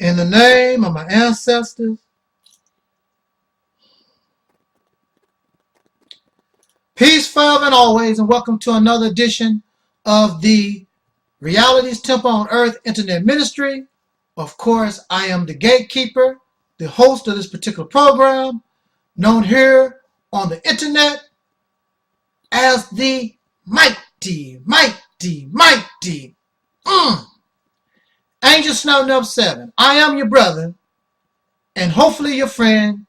In the name of my ancestors, peace forever and always, and welcome to another edition of the Realities Temple on Earth Internet Ministry. Of course, I am the gatekeeper, the host of this particular program, known here on the internet as the mighty Angel Snow Number 7. I am your brother, and hopefully your friend,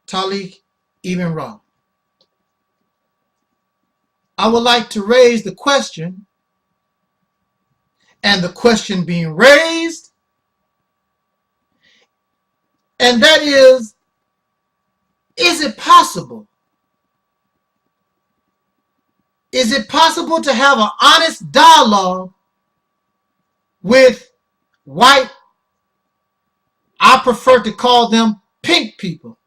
Talik Ibn Ra. I would like to raise the question, and the question being raised, and that is it possible? Is it possible to have an honest dialogue with white, I prefer to call them pink people?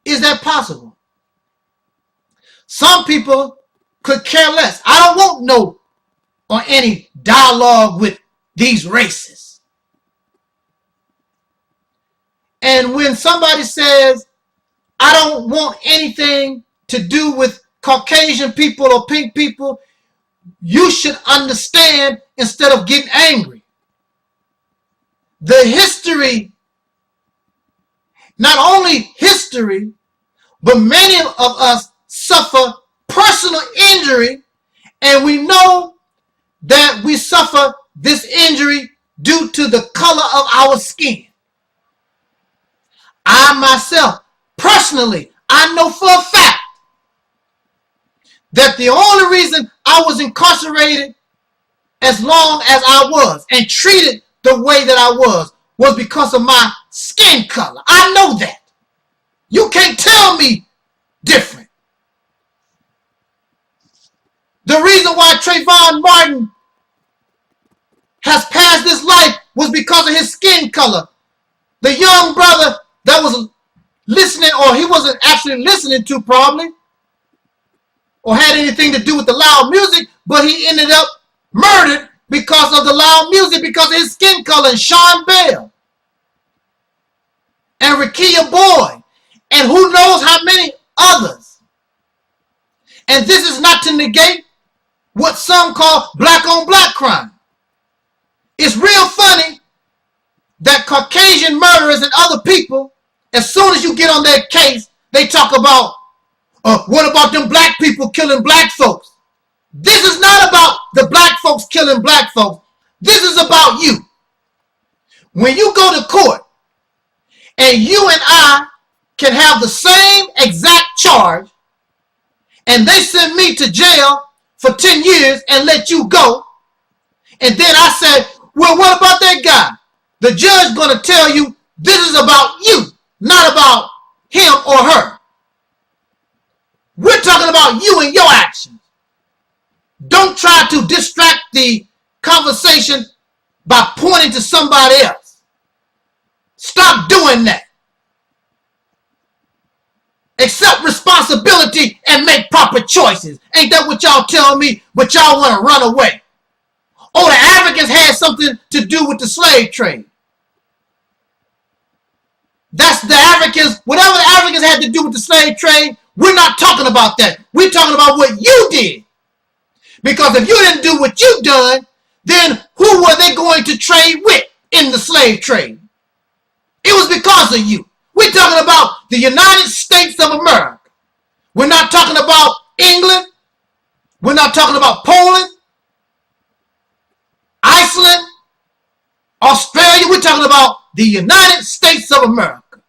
Is that possible? Some people could care less. I don't want no or any dialogue with these races. And when somebody says, I don't want anything to do with Caucasian people or pink people, you should understand instead of getting angry. The history, not only history, but many of us suffer personal injury, and we know that we suffer this injury due to the color of our skin. I myself, personally, I know for a fact that the only reason I was incarcerated as long as I was and treated the way that I was because of my skin color. I know that. You can't tell me different. The reason why Trayvon Martin has passed this life was because of his skin color. The young brother that was listening, or he wasn't actually listening to probably, or had anything to do with the loud music, but he ended up murdered because of the loud music, because of his skin color. And Sean Bell and Rekia Boyd and who knows how many others. And this is not to negate what some call black on black crime. It's real funny that Caucasian murderers and other people, as soon as you get on their case, they talk about, what about them black people killing black folks? This is not about the black folks killing black folks. This is about you. When you go to court and you and I can have the same exact charge, and they send me to jail for 10 years and let you go, and then I said, well, what about that guy? The judge going to tell you this is about you, not about him or her. We're talking about you and your actions. Don't try to distract the conversation by pointing to somebody else. Stop doing that. Accept responsibility and make proper choices. Ain't that what y'all tell me? But y'all want to run away. Oh, the Africans had something to do with the slave trade. That's the Africans. Whatever the Africans had to do with the slave trade, we're not talking about that. We're talking about what you did. Because if you didn't do what you done, then who were they going to trade with in the slave trade? It was because of you. We're talking about the United States of America. We're not talking about England. We're not talking about Poland, Iceland, Australia. We're talking about the United States of America.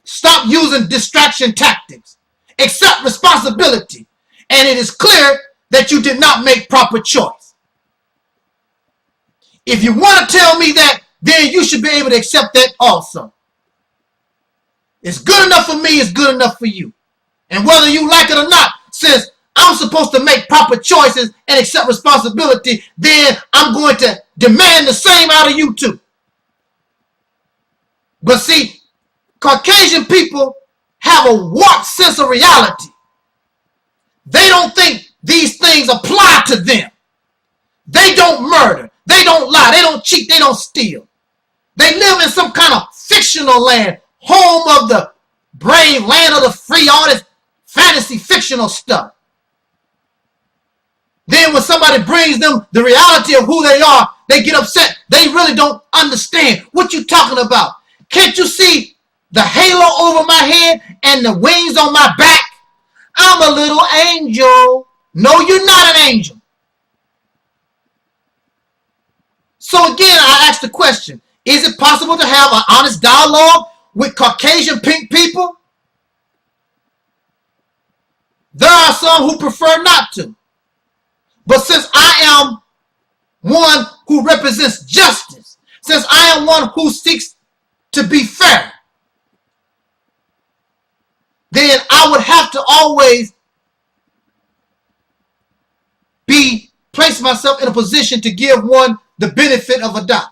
Stop using distraction tactics. Accept responsibility. And it is clear that you did not make proper choice. If you want to tell me that, then you should be able to accept that also. It's good enough for me, it's good enough for you. And whether you like it or not, since I'm supposed to make proper choices and accept responsibility, then I'm going to demand the same out of you too. But see, Caucasian people have a warped sense of reality. They don't think these things apply to them. They don't murder. They don't lie. They don't cheat. They don't steal. They live in some kind of fictional land, home of the brave, land of the free, all this fantasy fictional stuff. Then when somebody brings them the reality of who they are, they get upset. They really don't understand what you're talking about. Can't you see the halo over my head and the wings on my back? I'm a little angel. No, you're not an angel. So again, I ask the question, is it possible to have an honest dialogue with Caucasian pink people? There are some who prefer not to. But since I am one who represents justice, since I am one who seeks to be fair, then I would have to always place myself in a position to give one the benefit of a doubt.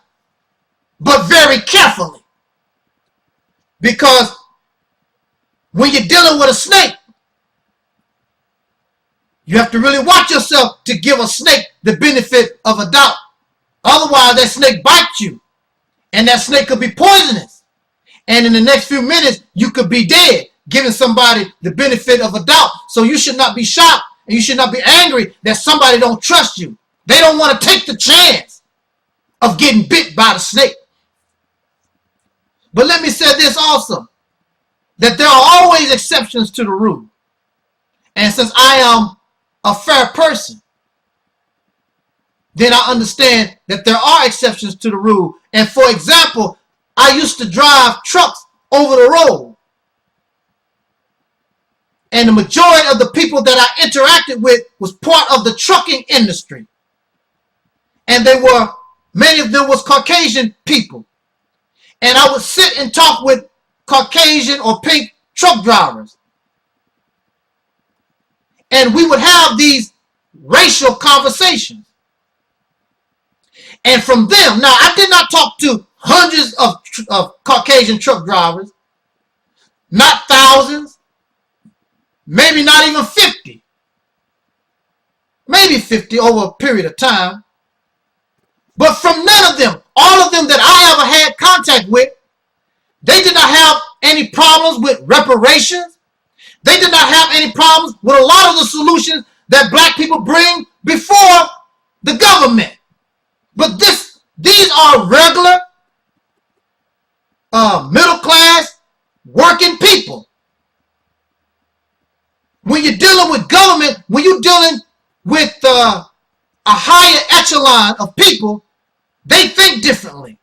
But very carefully. Because when you're dealing with a snake, you have to really watch yourself to give a snake the benefit of a doubt. Otherwise, that snake bites you. And that snake could be poisonous. And in the next few minutes, you could be dead, giving somebody the benefit of a doubt. So you should not be shocked and you should not be angry that somebody don't trust you. They don't want to take the chance of getting bit by the snake. But let me say this also, that there are always exceptions to the rule. And since I am a fair person, then I understand that there are exceptions to the rule. And for example, I used to drive trucks over the road. And the majority of the people that I interacted with was part of the trucking industry. And many of them was Caucasian people. And I would sit and talk with Caucasian or pink truck drivers. And we would have these racial conversations. And from them, now I did not talk to hundreds of Caucasian truck drivers, not thousands, maybe not even 50. Maybe 50 over a period of time. But from none of them, all of them that I ever had contact with, they did not have any problems with reparations. They did not have any problems with a lot of the solutions that black people bring before the government. But these are regular, middle class, working people. When you're dealing with government, when you're dealing with a higher echelon of people, they think differently.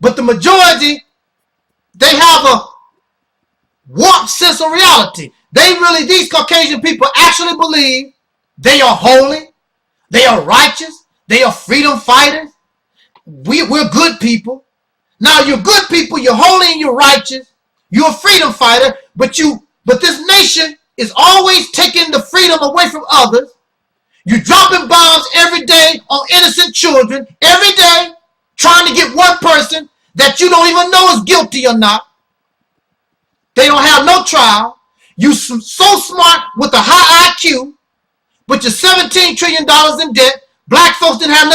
But the majority, they have a warped sense of reality. These Caucasian people actually believe they are holy, they are righteous, they are freedom fighters. We're good people. Now you're good people, you're holy and you're righteous, you're a freedom fighter, but this nation is always taking the freedom away from others. You're dropping bombs every day on innocent children, every day, trying to get one person that you don't even know is guilty or not. They don't have no trial. You so smart with a high IQ, but you're $17 trillion in debt. Black folks didn't have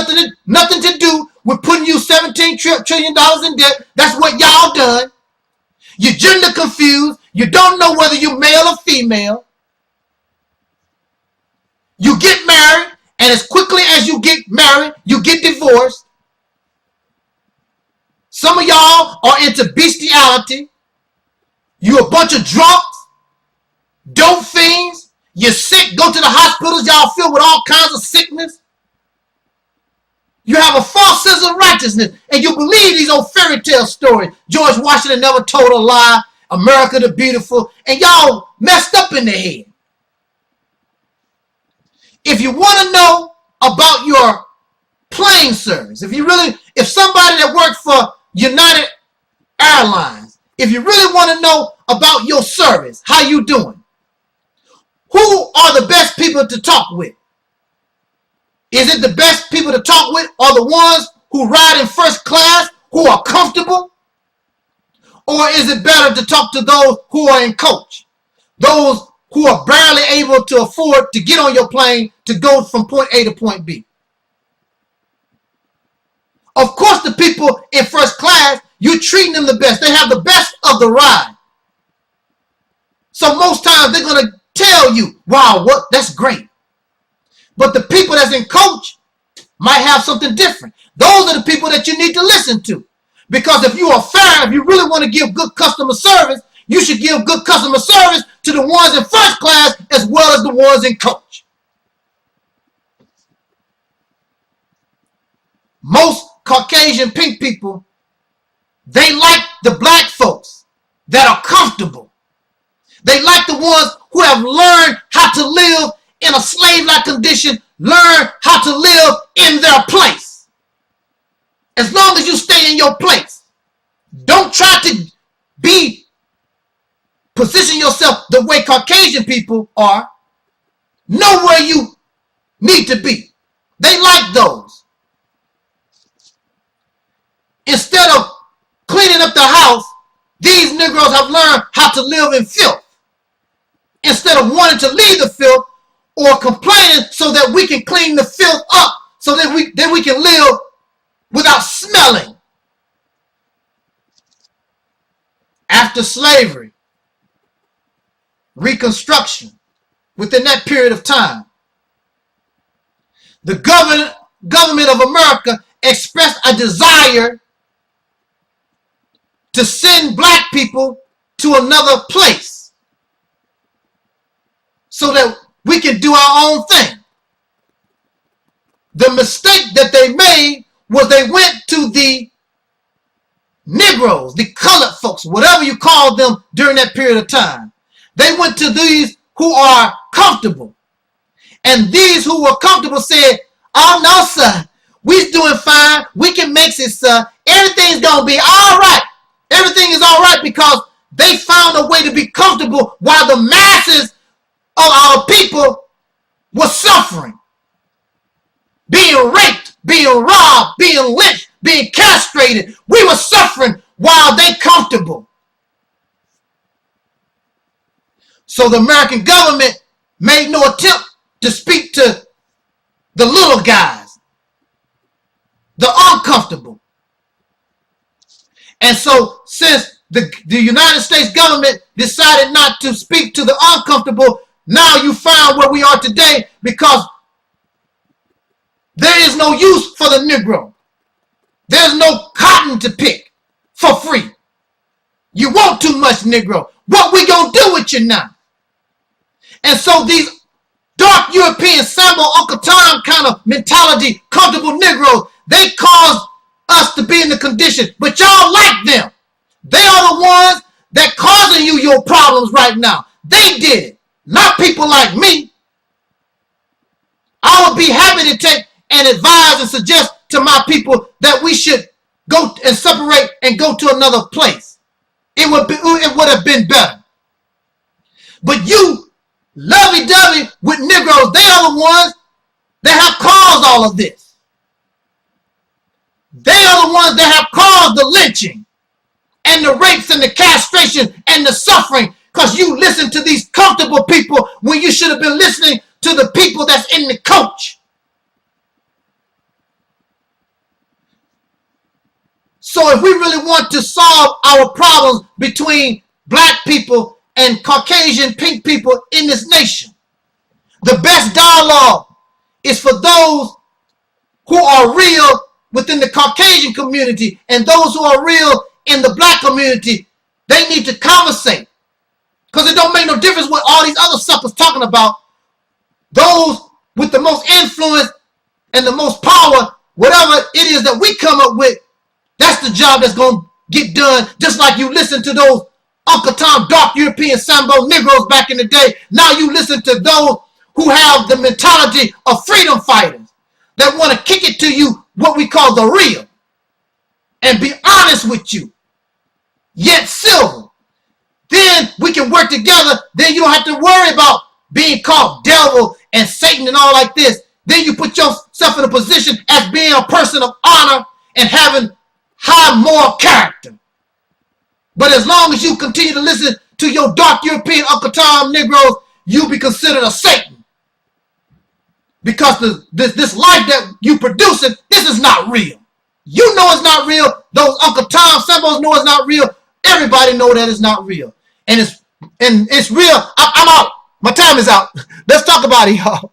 nothing to do with putting you $17 trillion in debt. That's what y'all done. You're gender confused. You don't know whether you're male or female. You get married, and as quickly as you get married, you get divorced. Some of y'all are into bestiality. You a bunch of drunks, dope fiends. You're sick, go to the hospitals, y'all filled with all kinds of sickness. You have a false sense of righteousness, and you believe these old fairy tale stories. George Washington never told a lie, America the Beautiful, and y'all messed up in the head. If you want to know about your plane service, if somebody that worked for United Airlines, if you really want to know about your service, how you doing, who are the best people to talk with? Is it the best people to talk with are the ones who ride in first class, who are comfortable? Or is it better to talk to those who are in coach? Those who are barely able to afford to get on your plane to go from point A to point B? Of course, the people in first class, you're treating them the best. They have the best of the ride. So most times they're going to tell you, wow, what? That's great. But the people that's in coach might have something different. Those are the people that you need to listen to. Because if you are fair, if you really want to give good customer service, you should give good customer service to the ones in first class as well as the ones in coach. Most Caucasian pink people, they like the black folks that are comfortable. They like the ones who have learned how to live in a slave-like condition, learn how to live in their place. As long as you stay in your place, don't try to position yourself the way Caucasian people are. Know where you need to be. They like those. Instead of cleaning up the house, these Negroes have learned how to live in filth. Instead of wanting to leave the filth or complaining so that we can clean the filth up so that we can live without smelling. After slavery, Reconstruction, within that period of time, the government of America expressed a desire to send black people to another place so that we can do our own thing. The mistake that they made was they went to the Negroes, the colored folks, whatever you call them during that period of time. They went to these who are comfortable. And these who were comfortable said, oh no, sir, we're doing fine. We can make it, sir. Everything's going to be all right. Everything is all right because they found a way to be comfortable while the masses of our people were suffering. Being raped, being robbed, being lynched, being castrated. We were suffering while they comfortable. So the American government made no attempt to speak to the little guys, the uncomfortable. And so since the United States government decided not to speak to the uncomfortable, now you found where we are today because there is no use for the Negro. There's no cotton to pick for free. You want too much, Negro. What we gonna do with you now? And so these dark European Sambo Uncle Tom kind of mentality, comfortable Negroes, they caused us to be in the condition, but y'all like them. They are the ones that causing you your problems right now. They did it, not people like me. I would be happy to take and advise and suggest to my people that we should go and separate and go to another place. It would have been better. But you lovey-dovey with Negroes, they are the ones that have caused all of this. They are the ones that have caused the lynching and the rapes and the castration and the suffering because you listen to these comfortable people when you should have been listening to the people that's in the coach. So if we really want to solve our problems between black people and Caucasian pink people in this nation, the best dialogue is for those who are real within the Caucasian community and those who are real in the black community. They need to conversate because it don't make no difference what all these other suckers talking about. Those with the most influence and the most power, whatever it is that we come up with, that's the job that's going to get done. Just like you listen to those Uncle Tom dark European Sambo Negroes back in the day. Now you listen to those who have the mentality of freedom fighters that want to kick it to you what we call the real and be honest with you, yet civil. Then we can work together. Then you don't have to worry about being called devil and Satan and all like this. Then you put yourself in a position as being a person of honor and having high moral character. But as long as you continue to listen to your dark European Uncle Tom Negroes, you'll be considered a Satan. Because this life that you producing, this is not real. You know it's not real. Those Uncle Tom symbols know it's not real. Everybody know that it's not real. And it's real. I'm out. My time is out. Let's talk about it, y'all.